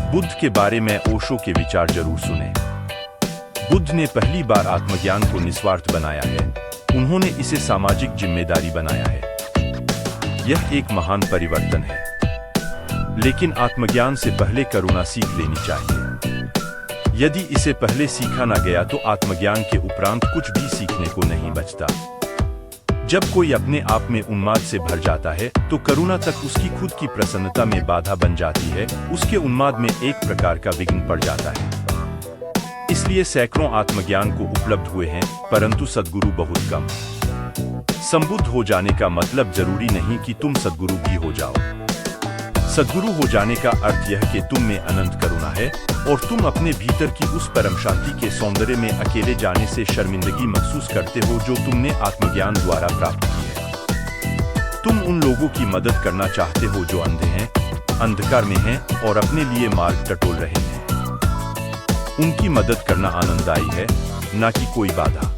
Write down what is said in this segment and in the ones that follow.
बुद्ध के बारे में ओशो के विचार जरूर सुने। बुद्ध ने पहली बार आत्मज्ञान को निस्वार्थ बनाया है। उन्होंने इसे सामाजिक जिम्मेदारी बनाया है। यह एक महान परिवर्तन है। लेकिन आत्मज्ञान से पहले करुणा सीख लेनी चाहिए। यदि इसे पहले सीखा ना गया तो आत्मज्ञान के उपरांत कुछ भी सीखने को नहीं बचता। जब कोई अपने आप में उन्माद से भर जाता है तो करुणा तक उसकी खुद की प्रसन्नता में बाधा बन जाती है। उसके उन्माद में एक प्रकार का विघ्न पड़ जाता है। इसलिए सैकड़ों आत्मज्ञान को उपलब्ध हुए हैं, परंतु सद्गुरु बहुत कम। संबुद्ध हो जाने का मतलब जरूरी नहीं कि तुम सद्गुरु भी हो जाओ। सद्गुरु हो जाने का अर्थ यह कि तुम में अनंत करुणा है और तुम अपने भीतर की उस परम शांति के सौंदर्य में अकेले जाने से शर्मिंदगी महसूस करते हो जो तुमने आत्मज्ञान द्वारा प्राप्त की है। तुम उन लोगों की मदद करना चाहते हो जो अंधे हैं, अंधकार में हैं और अपने लिए मार्ग टटोल रहे हैं। उनकी मदद करना आनंददायी है, न कि कोई बाधा।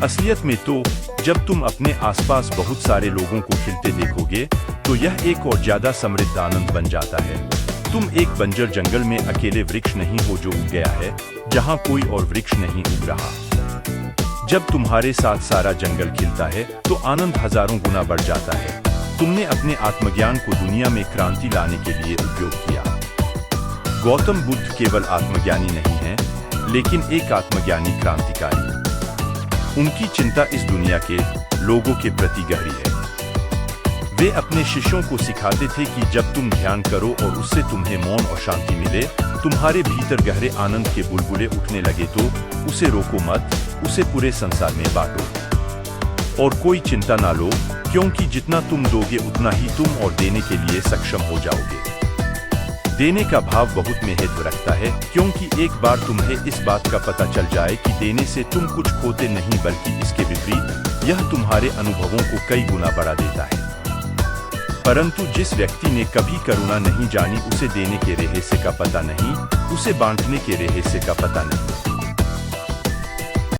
असलियत में तो जब तुम अपने आसपास बहुत सारे लोगों को खिलते देखोगे तो यह एक और ज्यादा समृद्ध आनंद बन जाता है। तुम एक बंजर जंगल में अकेले वृक्ष नहीं हो जो उग गया है, जहां कोई और वृक्ष नहीं उग रहा। जब तुम्हारे साथ सारा जंगल खिलता है तो आनंद हजारों गुना बढ़ जाता है। तुमने अपने आत्मज्ञान को दुनिया में क्रांति लाने के लिए उपयोग किया। गौतम बुद्ध केवल आत्मज्ञानी नहीं हैं, लेकिन एक आत्मज्ञानी क्रांतिकारी। उनकी चिंता इस दुनिया के लोगों के प्रति गहरी है। वे अपने शिष्यों को सिखाते थे कि जब तुम ध्यान करो और उससे तुम्हें मौन और शांति मिले, तुम्हारे भीतर गहरे आनंद के बुलबुले उठने लगे तो उसे रोको मत, उसे पूरे संसार में बांटो। और कोई चिंता ना लो, क्योंकि जितना तुम दोगे उतना ही तुम और देने के लिए सक्षम हो जाओगे। देने का भाव बहुत महत्व रखता है, क्योंकि एक बार तुम्हें इस बात का पता चल जाए कि देने से तुम कुछ खोते नहीं बल्कि इसके विपरीत यह तुम्हारे अनुभवों को कई गुना बढ़ा देता है। परंतु जिस व्यक्ति ने कभी करुणा नहीं जानी उसे देने के रहस्य का पता नहीं, उसे बांटने के रहस्य का पता नहीं।